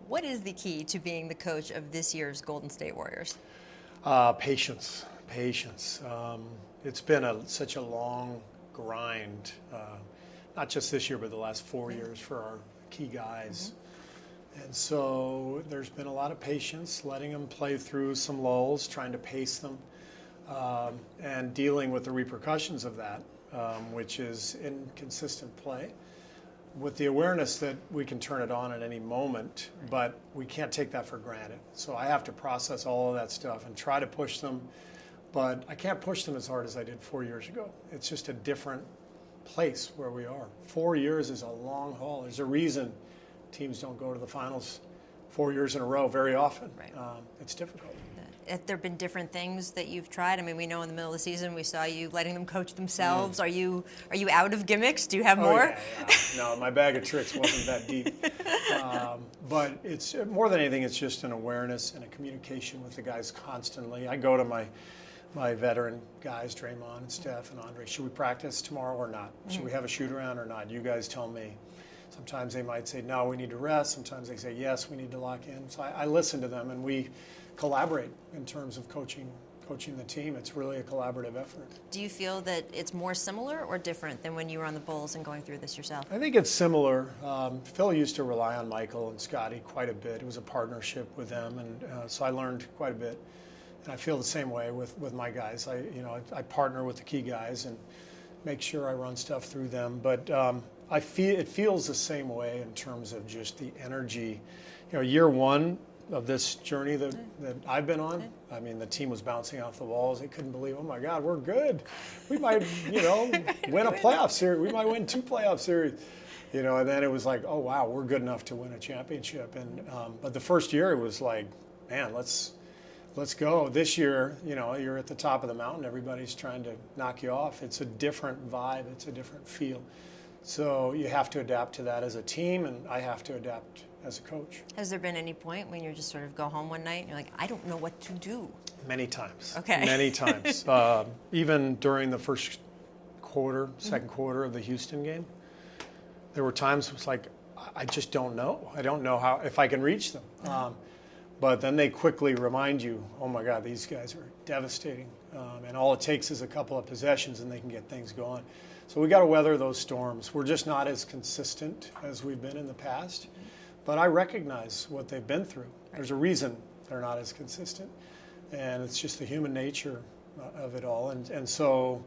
What is the key to being the coach of this year's Golden State Warriors? Patience. It's been such a long grind, not just this year, but the last 4 years for our key guys. And so there's been a lot of patience, letting them play through some lulls, trying to pace them, and dealing with the repercussions of that, which is inconsistent play, with the awareness that we can turn it on at any moment, but we can't take that for granted. So I have to process all of that stuff and try to push them, but I can't push them as hard as I did 4 years ago. It's just a different place where we are. 4 years is a long haul. There's a reason teams don't go to the finals 4 years in a row very often. Right. It's difficult. Have there been different things that you've tried? I mean, we know in the middle of the season we saw you letting them coach themselves. Are you out of gimmicks? Do you have more? Yeah. No, my bag of tricks wasn't that deep. But it's more than anything, it's just an awareness and a communication with the guys constantly. I go to my veteran guys, Draymond and Steph and Andre. Should we practice tomorrow or not? Should we have a shoot around or not? You guys tell me. Sometimes they might say, no, we need to rest. Sometimes they say, yes, we need to lock in. So I listen to them, and we collaborate in terms of coaching the team. It's really a collaborative effort. Do you feel that it's more similar or different than when you were on the Bulls and going through this yourself? I think it's similar. Phil used to rely on Michael and Scotty quite a bit. It was a partnership with them, and so I learned quite a bit. And I feel the same way with my guys. I partner with the key guys and make sure I run stuff through them. But it feels the same way in terms of just the energy. Year one of this journey that I've been on, I mean, the team was bouncing off the walls. They couldn't believe, oh my God, we're good. We might, win a playoff series. We might win 2 playoff series. And then it was like, oh wow, we're good enough to win a championship. And but the first year it was like, man, let's go. This year, you're at the top of the mountain. Everybody's trying to knock you off. It's a different vibe. It's a different feel. So you have to adapt to that as a team, and I have to adapt as a coach. Has there been any point when you just sort of go home one night and you're like, I don't know what to do? Many times. Okay. Many times. Even during the first quarter, second quarter of the Houston game, there were times it was like, I just don't know. I don't know if I can reach them. But then they quickly remind you, oh my God, these guys are devastating. And all it takes is a couple of possessions and they can get things going. So we got to weather those storms. We're just not as consistent as we've been in the past. But I recognize what they've been through. There's a reason they're not as consistent. And it's just the human nature of it all. And so,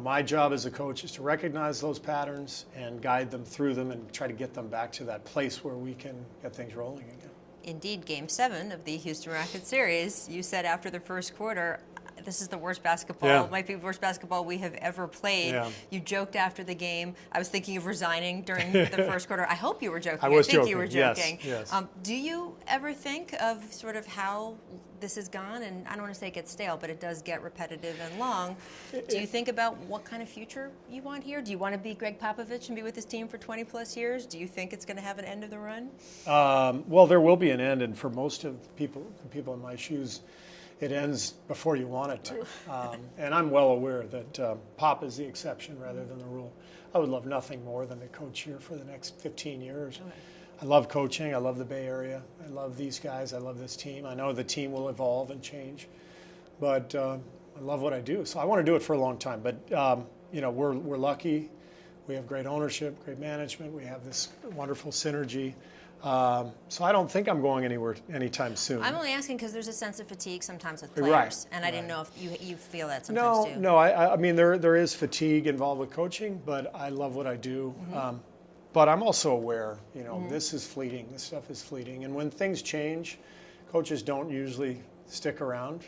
my job as a coach is to recognize those patterns and guide them through them and try to get them back to that place where we can get things rolling again. Indeed, Game 7 of the Houston Rockets series, you said after the first quarter, this is the worst basketball, might be the worst basketball we have ever played. Yeah. You joked after the game. I was thinking of resigning during the first quarter. I hope you were joking. I think you were joking. Yes. Do you ever think of sort of how this has gone? And I don't want to say it gets stale, but it does get repetitive and long. Do you think about what kind of future you want here? Do you want to be Gregg Popovich and be with this team for 20 plus years? Do you think it's going to have an end of the run? Well, there will be an end, and for most of the people in my shoes, it ends before you want it to. And I'm well aware that Pop is the exception rather than the rule. I would love nothing more than to coach here for the next 15 years. Okay. I love coaching. I love the Bay Area. I love these guys. I love this team. I know the team will evolve and change. But I love what I do. So I want to do it for a long time. But, we're lucky. We have great ownership, great management. We have this wonderful synergy. So I don't think I'm going anywhere anytime soon. I'm only asking because there's a sense of fatigue sometimes with players, and I didn't know if you feel that sometimes too. No. I mean there is fatigue involved with coaching, but I love what I do. But I'm also aware, this is fleeting. This stuff is fleeting, and when things change, coaches don't usually stick around.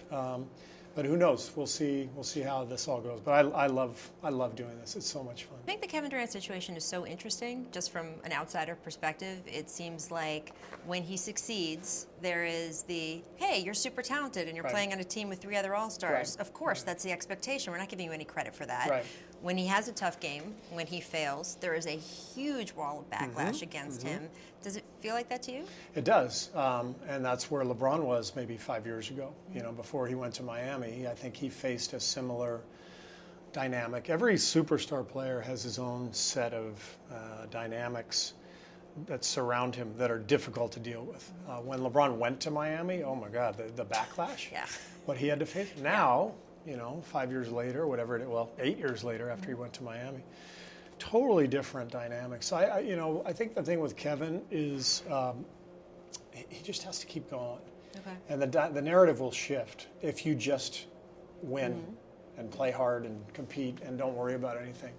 But who knows? We'll see how this all goes. But I love doing this. It's so much fun. I think the Kevin Durant situation is so interesting, just from an outsider perspective. It seems like when he succeeds, there is the, hey, you're super talented and you're playing on a team with 3 other All-Stars. Of course, that's the expectation. We're not giving you any credit for that. Right. When he has a tough game, when he fails, there is a huge wall of backlash against him. Does it feel like that to you? It does, and that's where LeBron was maybe 5 years ago. Before he went to Miami, I think he faced a similar dynamic. Every superstar player has his own set of dynamics that surround him that are difficult to deal with. When LeBron went to Miami, oh my God, the backlash, Yeah. what he had to face. Now, 5 years later, whatever it is, well, 8 years later after he went to Miami, totally different dynamics. So I think the thing with Kevin is he just has to keep going. Okay. And the narrative will shift if you just win and play hard and compete and don't worry about anything.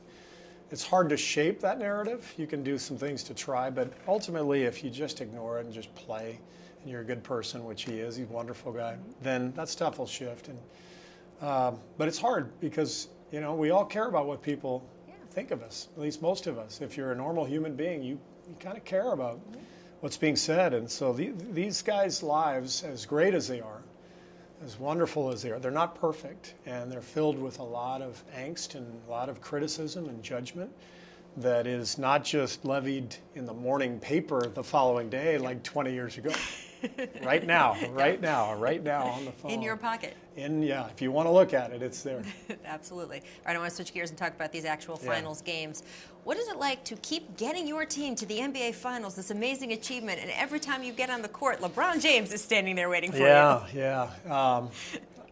It's hard to shape that narrative. You can do some things to try, but ultimately if you just ignore it and just play and you're a good person, which he is, he's a wonderful guy, then that stuff will shift. And but it's hard because, we all care about what people think of us, at least most of us. If you're a normal human being, you kind of care about what's being said. And so these guys' lives, as great as they are, as wonderful as they are, they're not perfect, and they're filled with a lot of angst and a lot of criticism and judgment that is not just levied in the morning paper the following day like 20 years ago. Right now on the phone. In your pocket. If you want to look at it, it's there. Absolutely. All right, I want to switch gears and talk about these actual finals games. What is it like to keep getting your team to the NBA Finals, this amazing achievement, and every time you get on the court, LeBron James is standing there waiting for you? Yeah.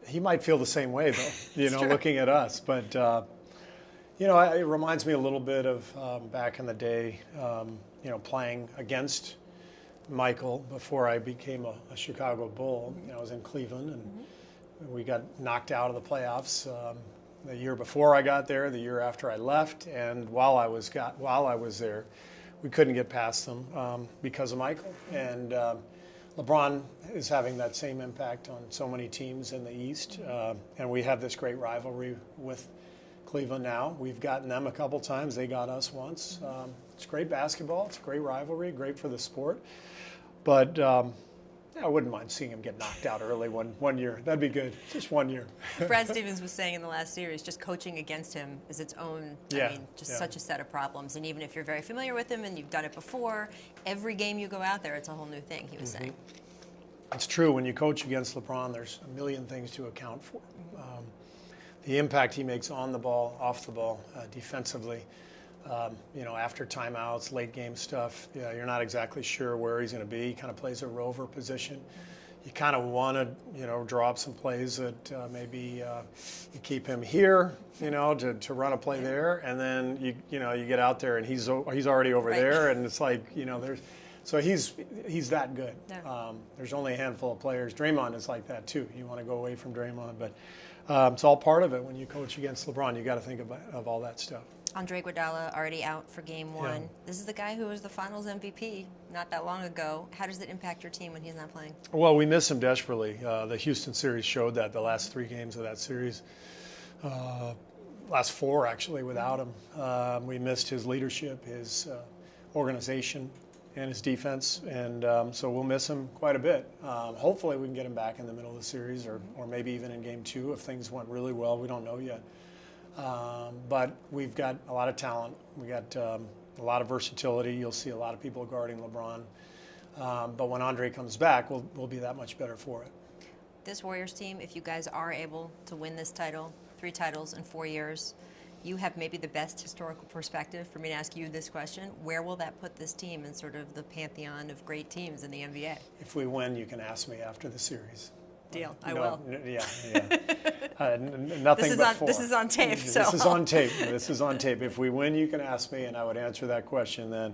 He might feel the same way, though, looking at us. But, it reminds me a little bit of back in the day, playing against Michael before I became a Chicago Bull. I was in Cleveland, and we got knocked out of the playoffs the year before I got there, the year after I left, and while I was there, we couldn't get past them because of Michael. And LeBron is having that same impact on so many teams in the East, and we have this great rivalry with Cleveland now. We've gotten them a couple times. They got us once. It's great basketball. It's a great rivalry, great for the sport. But I wouldn't mind seeing him get knocked out early one year. That'd be good. Just 1 year. Brad Stevens was saying in the last series, just coaching against him is its own, such a set of problems. And even if you're very familiar with him and you've done it before, every game you go out there, it's a whole new thing, he was saying. It's true. When you coach against LeBron, there's a million things to account for. The impact he makes on the ball, off the ball, defensively. After timeouts, late game stuff, you're not exactly sure where he's going to be. He kind of plays a rover position. You kind of want to, draw up some plays that maybe you keep him here, to run a play there, and then you get out there and he's already over there, and it's like he's that good. Yeah. There's only a handful of players. Draymond is like that too. You want to go away from Draymond, but it's all part of it. When you coach against LeBron, you got to think of all that stuff. Andre Iguodala already out for Game 1. Yeah. This is the guy who was the Finals MVP not that long ago. How does it impact your team when he's not playing? Well, we miss him desperately. The Houston series showed that. The last 3 games of that series, last 4 actually, without him. We missed his leadership, his organization, and his defense, and so we'll miss him quite a bit. Hopefully we can get him back in the middle of the series, or maybe even in Game 2 if things went really well. We don't know yet. But we've got a lot of talent. We got a lot of versatility. You'll see a lot of people guarding LeBron. But when Andre comes back, we'll be that much better for it. This Warriors team, if you guys are able to win this title, 3 titles in 4 years, you have maybe the best historical perspective for me to ask you this question. Where will that put this team in sort of the pantheon of great teams in the NBA? If we win, you can ask me after the series. Deal. I will. Yeah. Nothing but 4. This is on tape. This is on tape. If we win, you can ask me, and I would answer that question then.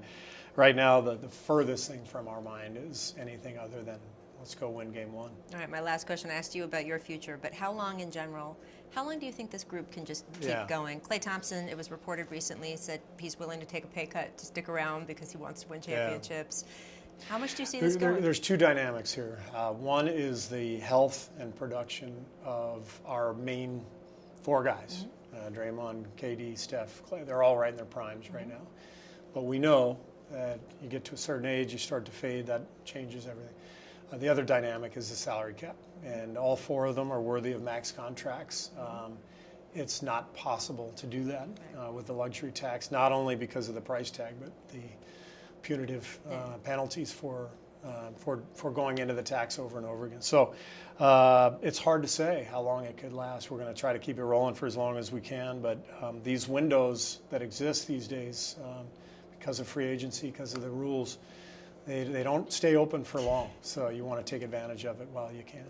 Right now, the furthest thing from our mind is anything other than let's go win Game 1. All right, my last question, I asked you about your future, but how long in general, how long do you think this group can just keep going? Klay Thompson, it was reported recently, said he's willing to take a pay cut to stick around because he wants to win championships. How much do you see this going? There's 2 dynamics here. One is the health and production of our main 4 guys. Draymond, KD, Steph, Klay. They're all right in their primes right now. But we know that you get to a certain age, you start to fade. That changes everything. The other dynamic is the salary cap. And all 4 of them are worthy of max contracts. It's not possible to do that with the luxury tax, not only because of the price tag, but the punitive penalties for going into the tax over and over again. So it's hard to say how long it could last. We're going to try to keep it rolling for as long as we can, but these windows that exist these days, because of free agency, because of the rules. They don't stay open for long, so you want to take advantage of it while you can.